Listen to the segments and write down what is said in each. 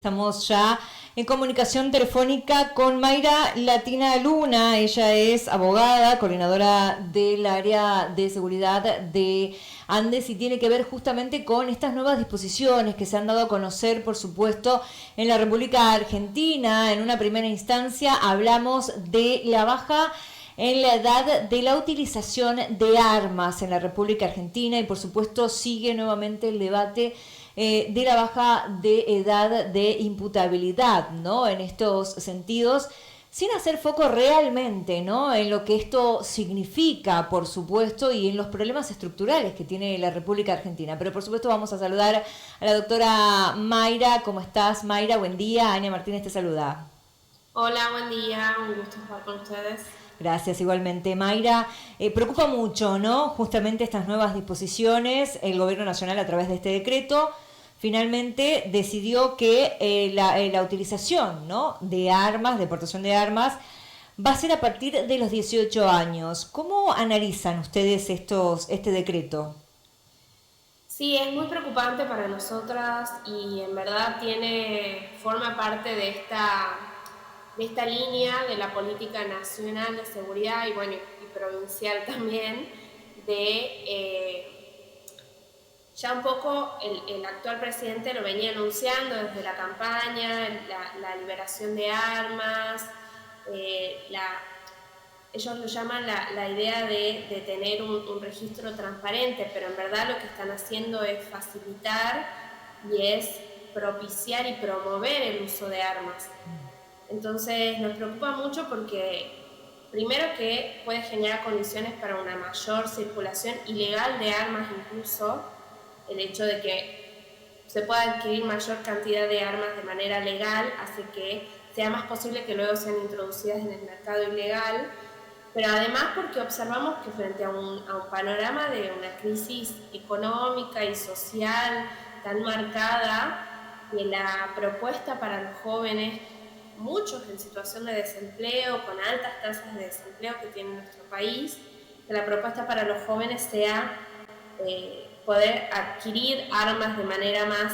Estamos ya en comunicación telefónica con Mayra Latina Luna. Ella es abogada, coordinadora del área de seguridad de Andes y tiene que ver justamente con estas nuevas disposiciones que se han dado a conocer, por supuesto, en la República Argentina. En una primera instancia hablamos de la baja en la edad de la utilización de armas en la República Argentina y, por supuesto, sigue nuevamente el debate de la baja de edad de imputabilidad, ¿no? En estos sentidos, sin hacer foco realmente, ¿no?, en lo que esto significa, por supuesto, y en los problemas estructurales que tiene la República Argentina. Pero, por supuesto, vamos a saludar a la doctora Mayra. ¿Cómo estás, Mayra? Buen día. Ania Martínez te saluda. Hola, buen día. Un gusto estar con ustedes. Gracias, igualmente. Mayra, preocupa mucho, ¿no?, justamente estas nuevas disposiciones. El Gobierno Nacional, a través de este decreto, finalmente decidió que la utilización, ¿no?, de armas, de portación de armas, va a ser a partir de los 18 años. ¿Cómo analizan ustedes este decreto? Sí, es muy preocupante para nosotras y en verdad forma parte de esta línea de la política nacional de seguridad y bueno, y provincial también, ya un poco el actual presidente lo venía anunciando desde la campaña, la liberación de armas, ellos lo llaman la idea de tener un registro transparente, pero en verdad lo que están haciendo es facilitar y es propiciar y promover el uso de armas. Entonces nos preocupa mucho porque primero que puede generar condiciones para una mayor circulación ilegal de armas, incluso el hecho de que se pueda adquirir mayor cantidad de armas de manera legal hace que sea más posible que luego sean introducidas en el mercado ilegal, pero además porque observamos que frente a un panorama de una crisis económica y social tan marcada, que la propuesta para los jóvenes, muchos en situación de desempleo, con altas tasas de desempleo que tiene nuestro país, que la propuesta para los jóvenes sea poder adquirir armas de manera más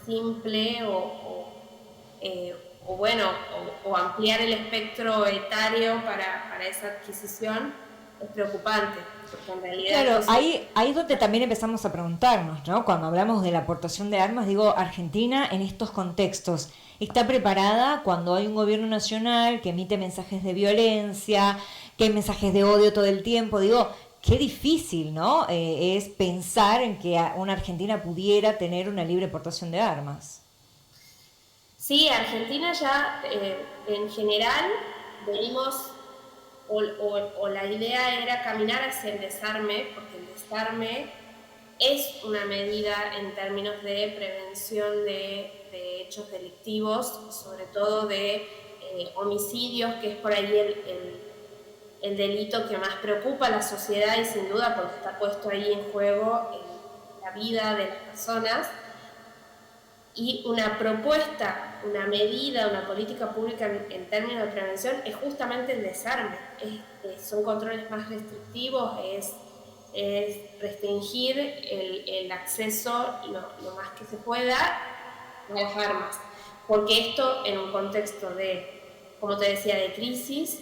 simple o ampliar el espectro etario para esa adquisición, es preocupante, porque en realidad... Claro, ahí es donde también empezamos a preguntarnos, ¿no? Cuando hablamos de la aportación de armas, digo, Argentina en estos contextos, ¿está preparada cuando hay un gobierno nacional que emite mensajes de violencia, que hay mensajes de odio todo el tiempo? Digo, qué difícil, ¿no? Es pensar en que una Argentina pudiera tener una libre portación de armas. Sí, Argentina ya en general venimos, o la idea era caminar hacia el desarme, porque el desarme es una medida en términos de prevención de hechos delictivos, sobre todo de homicidios, que es por ahí el delito que más preocupa a la sociedad y sin duda porque está puesto ahí en juego la vida de las personas. Y una propuesta, una medida, una política pública en términos de prevención es justamente el desarme. Son controles más restrictivos, es restringir el acceso lo más que se pueda a las armas. Porque esto en un contexto de, como te decía, de crisis,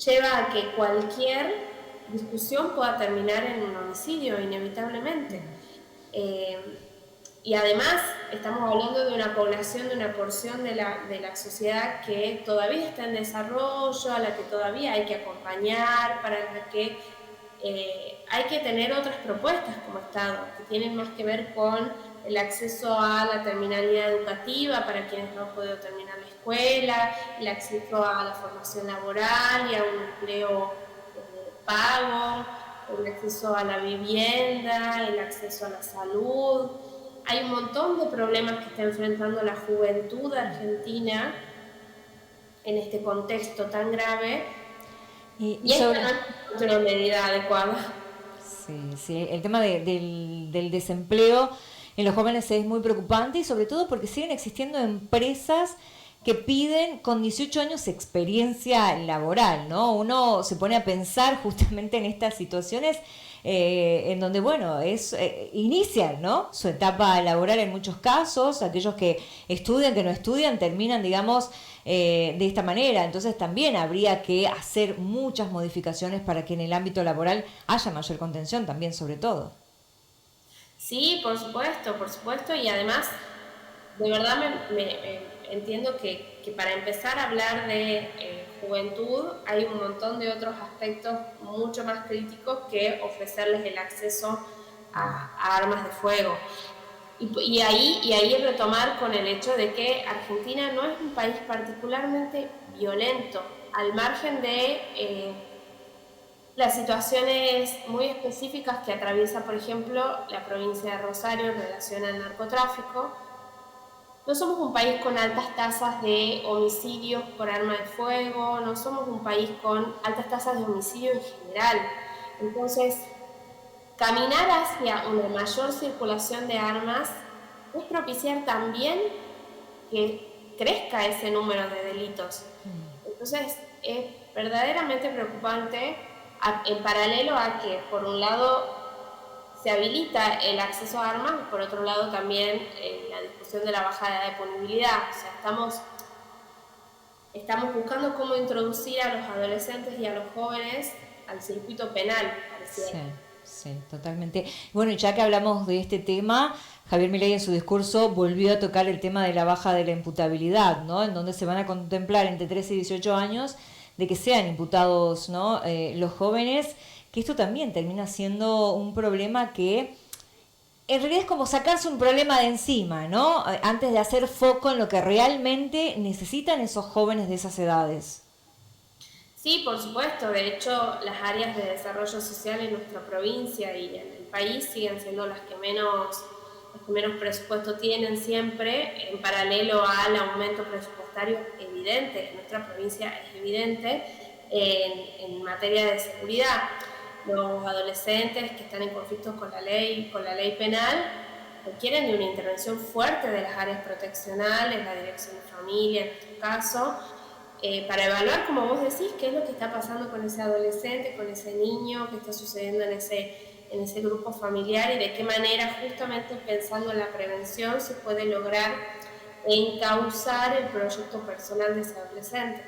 lleva a que cualquier discusión pueda terminar en un homicidio, inevitablemente. Y además estamos hablando de una población, de una porción de la sociedad que todavía está en desarrollo, a la que todavía hay que acompañar, para la que hay que tener otras propuestas como Estado, que tienen más que ver con el acceso a la terminalidad educativa para quienes no han podido terminar la escuela, el acceso a la formación laboral y a un empleo pago, el acceso a la vivienda, el acceso a la salud. Hay un montón de problemas que está enfrentando la juventud argentina en este contexto tan grave y esta no es una medida adecuada. Sí, el tema del desempleo en los jóvenes es muy preocupante y sobre todo porque siguen existiendo empresas que piden con 18 años experiencia laboral, ¿no? Uno se pone a pensar justamente en estas situaciones en donde, bueno, inician, ¿no?, su etapa laboral en muchos casos. Aquellos que estudian, que no estudian, terminan, digamos, de esta manera. Entonces también habría que hacer muchas modificaciones para que en el ámbito laboral haya mayor contención también, sobre todo. Sí, por supuesto, y además, de verdad entiendo que para empezar a hablar de juventud hay un montón de otros aspectos mucho más críticos que ofrecerles el acceso a armas de fuego. Y ahí retomar con el hecho de que Argentina no es un país particularmente violento, al margen de las situaciones muy específicas que atraviesa, por ejemplo, la provincia de Rosario en relación al narcotráfico. No somos un país con altas tasas de homicidios por arma de fuego, no somos un país con altas tasas de homicidio en general. Entonces, caminar hacia una mayor circulación de armas es propiciar también que crezca ese número de delitos. Entonces, es verdaderamente preocupante, en paralelo a que, por un lado, se habilita el acceso a armas y, por otro lado, también la discusión de la baja edad de punibilidad. O sea, estamos buscando cómo introducir a los adolescentes y a los jóvenes al circuito penal, pareciera. Sí, totalmente. Bueno, y ya que hablamos de este tema, Javier Milei en su discurso volvió a tocar el tema de la baja de la imputabilidad, ¿no?, en donde se van a contemplar entre 13 y 18 años de que sean imputados, ¿no?, los jóvenes, que esto también termina siendo un problema que en realidad es como sacarse un problema de encima, ¿no?, antes de hacer foco en lo que realmente necesitan esos jóvenes de esas edades. Sí, por supuesto. De hecho, las áreas de desarrollo social en nuestra provincia y en el país siguen siendo las que menos presupuesto tienen siempre, en paralelo al aumento presupuestario evidente. En nuestra provincia es evidente en materia de seguridad. Los adolescentes que están en conflictos con la ley penal requieren de una intervención fuerte de las áreas proteccionales, la dirección de familia en nuestro caso, para evaluar, como vos decís, qué es lo que está pasando con ese adolescente, con ese niño, qué está sucediendo en ese grupo familiar y de qué manera, justamente pensando en la prevención, se puede lograr encauzar el proyecto personal de ese adolescente.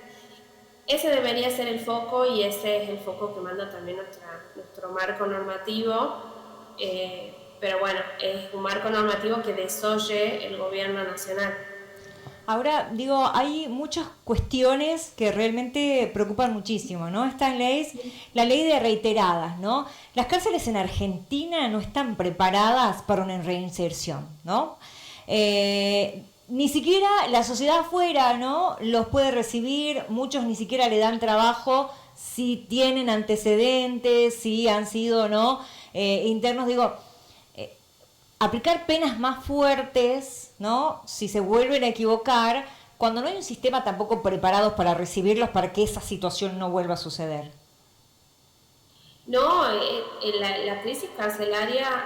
Ese debería ser el foco y ese es el foco que manda también nuestro marco normativo, pero bueno, es un marco normativo que desoye el gobierno nacional. Ahora, digo, hay muchas cuestiones que realmente preocupan muchísimo, ¿no? Estas leyes, la ley de reiteradas, ¿no? Las cárceles en Argentina no están preparadas para una reinserción, ¿no? Ni siquiera la sociedad afuera, ¿no?, los puede recibir, muchos ni siquiera le dan trabajo si tienen antecedentes, si han sido, ¿no?, internos, digo, aplicar penas más fuertes, ¿no?, si se vuelven a equivocar, cuando no hay un sistema tampoco preparado para recibirlos, para que esa situación no vuelva a suceder. No, la crisis carcelaria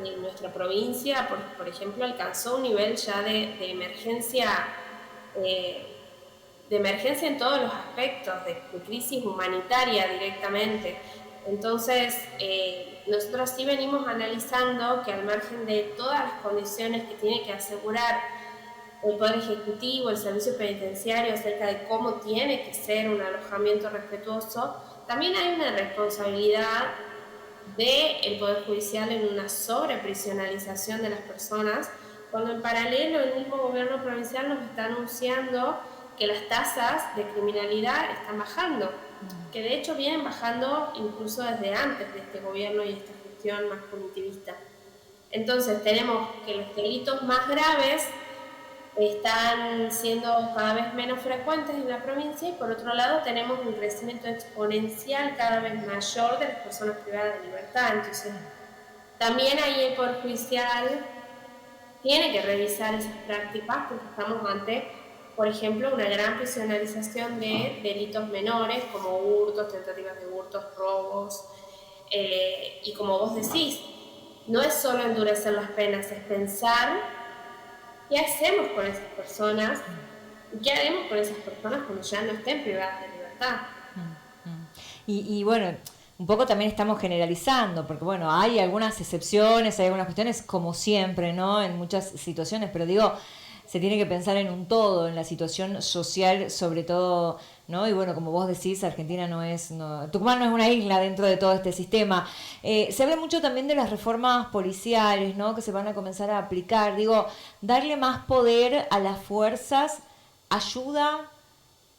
en nuestra provincia, por ejemplo, alcanzó un nivel ya de emergencia, en todos los aspectos, de crisis humanitaria directamente. Entonces, nosotros sí venimos analizando que, al margen de todas las condiciones que tiene que asegurar el Poder Ejecutivo, el Servicio Penitenciario, acerca de cómo tiene que ser un alojamiento respetuoso, también hay una responsabilidad del Poder Judicial en una sobreprisionalización de las personas, cuando en paralelo el mismo gobierno provincial nos está anunciando que las tasas de criminalidad están bajando, que de hecho vienen bajando incluso desde antes de este gobierno y esta gestión más punitivista. Entonces tenemos que los delitos más graves están siendo cada vez menos frecuentes en la provincia y, por otro lado, tenemos un crecimiento exponencial cada vez mayor de las personas privadas de libertad. Entonces, también ahí el Poder Judicial tiene que revisar esas prácticas, porque estamos ante, por ejemplo, una gran prisionalización de delitos menores como hurtos, tentativas de hurtos, robos, y como vos decís, no es solo endurecer las penas, es pensar qué hacemos con esas personas y qué haremos con esas personas cuando ya no estén privadas de libertad. Y bueno, un poco también estamos generalizando, porque bueno, hay algunas excepciones, hay algunas cuestiones como siempre, ¿no? En muchas situaciones, pero digo, se tiene que pensar en un todo, en la situación social sobre todo, ¿no? Y bueno, como vos decís, Argentina Tucumán no es una isla dentro de todo este sistema. Se habla mucho también de las reformas policiales, ¿no? Que se van a comenzar a aplicar. Digo, darle más poder a las fuerzas ayuda,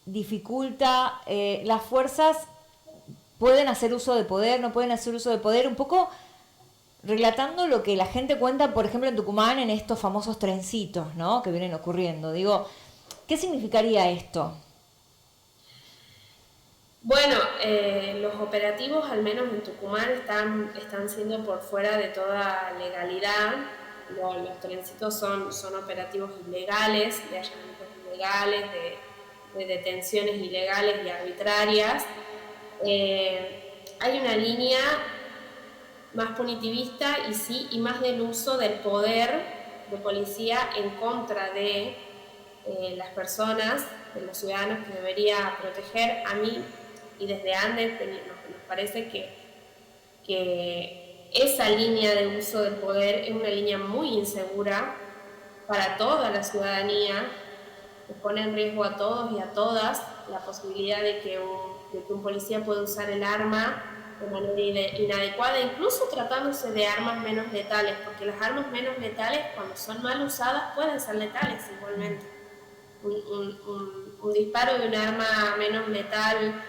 dificulta, las fuerzas pueden hacer uso de poder, no pueden hacer uso de poder, un poco relatando lo que la gente cuenta, por ejemplo, en Tucumán, en estos famosos trencitos, ¿no? Que vienen ocurriendo. Digo, ¿qué significaría esto? Bueno, los operativos, al menos en Tucumán, están siendo por fuera de toda legalidad. Los trencitos son operativos ilegales, de allanamientos ilegales, de detenciones ilegales y arbitrarias. Hay una línea más punitivista y más del uso del poder de policía en contra de las personas, de los ciudadanos que debería proteger. A mí y desde Andes nos parece que esa línea de uso del poder es una línea muy insegura para toda la ciudadanía, que pone en riesgo a todos y a todas la posibilidad de que un policía pueda usar el arma de manera inadecuada, incluso tratándose de armas menos letales, porque las armas menos letales, cuando son mal usadas, pueden ser letales igualmente. Un disparo de un arma menos letal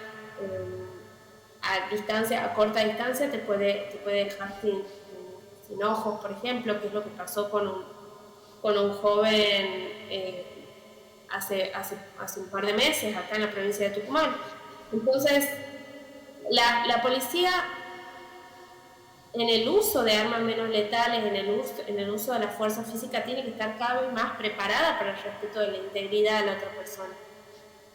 a corta distancia te puede dejar sin ojos, por ejemplo, que es lo que pasó con un joven hace un par de meses acá en la provincia de Tucumán. Entonces, la policía, en el uso de armas menos letales, en el uso de la fuerza física, tiene que estar cada vez más preparada para el respeto de la integridad de la otra persona.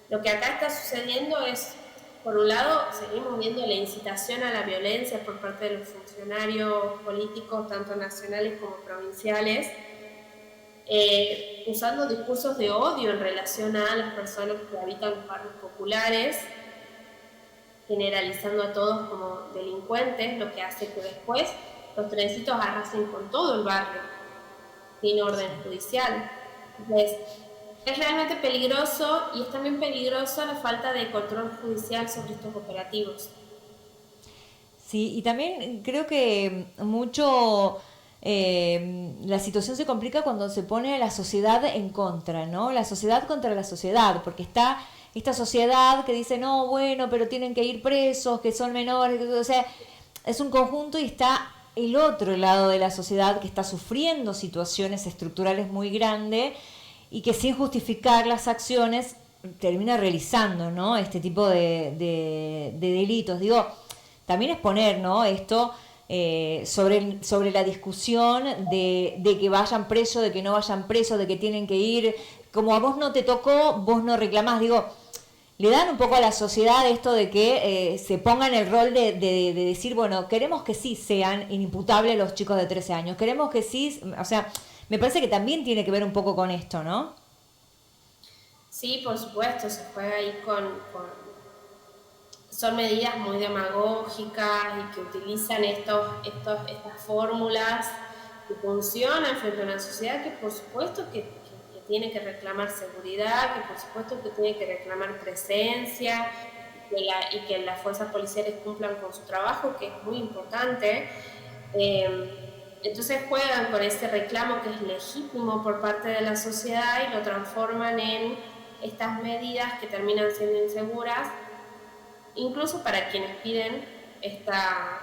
Lo que acá está sucediendo es, por un lado, seguimos viendo la incitación a la violencia por parte de los funcionarios políticos, tanto nacionales como provinciales, usando discursos de odio en relación a las personas que habitan los barrios populares, generalizando a todos como delincuentes, lo que hace que después los trencitos arrasen con todo el barrio, sin orden judicial. Entonces, es realmente peligroso, y es también peligroso la falta de control judicial sobre estos operativos. Sí, y también creo que mucho la situación se complica cuando se pone a la sociedad en contra, ¿no? La sociedad contra la sociedad, porque está esta sociedad que dice, no, bueno, pero tienen que ir presos, que son menores, o sea, es un conjunto, y está el otro lado de la sociedad que está sufriendo situaciones estructurales muy grandes y que sin justificar las acciones termina realizando, ¿no? Este tipo de delitos. Digo, también es poner, ¿no? Esto sobre la discusión de que vayan presos, de que no vayan presos, de que tienen que ir. Como a vos no te tocó, vos no reclamás. Digo, le dan un poco a la sociedad esto de que se ponga en el rol de decir, bueno, queremos que sí sean inimputables los chicos de 13 años, queremos que sí, o sea, me parece que también tiene que ver un poco con esto, ¿no? Sí, por supuesto, se juega ahí son medidas muy demagógicas y que utilizan estas fórmulas que funcionan frente a una sociedad que por supuesto que tiene que reclamar seguridad, que por supuesto que tiene que reclamar presencia, y que las fuerzas policiales cumplan con su trabajo, que es muy importante. Entonces juegan con ese reclamo que es legítimo por parte de la sociedad y lo transforman en estas medidas que terminan siendo inseguras, incluso para quienes piden esta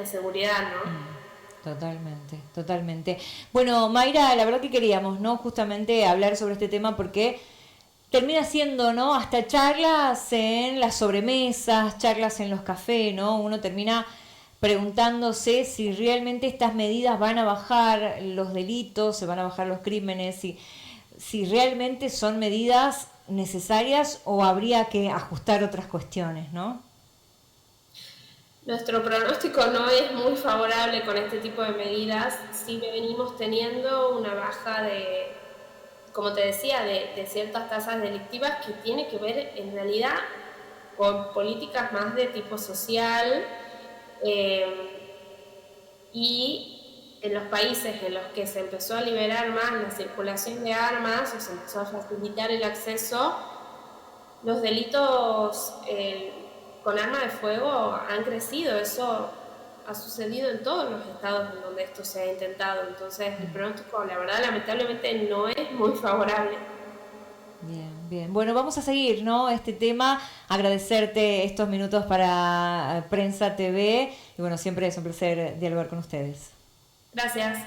seguridad, ¿no? Totalmente, totalmente. Bueno, Mayra, la verdad que queríamos, ¿no? Justamente hablar sobre este tema porque termina siendo, ¿no? Hasta charlas en las sobremesas, charlas en los cafés, ¿no? Uno termina preguntándose si realmente estas medidas van a bajar los delitos, se van a bajar los crímenes, si realmente son medidas necesarias o habría que ajustar otras cuestiones, ¿no? Nuestro pronóstico no es muy favorable con este tipo de medidas. Sí venimos teniendo una baja como te decía, de ciertas tasas delictivas, que tiene que ver en realidad con políticas más de tipo social, y en los países en los que se empezó a liberar más la circulación de armas o se empezó a facilitar el acceso, los delitos con arma de fuego han crecido. Eso ha sucedido en todos los estados en donde esto se ha intentado. Entonces el pronóstico, la verdad, lamentablemente no es muy favorable. Bien, bien. Bueno, vamos a seguir, ¿no? Este tema, agradecerte estos minutos para Prensa TV y bueno, siempre es un placer dialogar con ustedes. Gracias.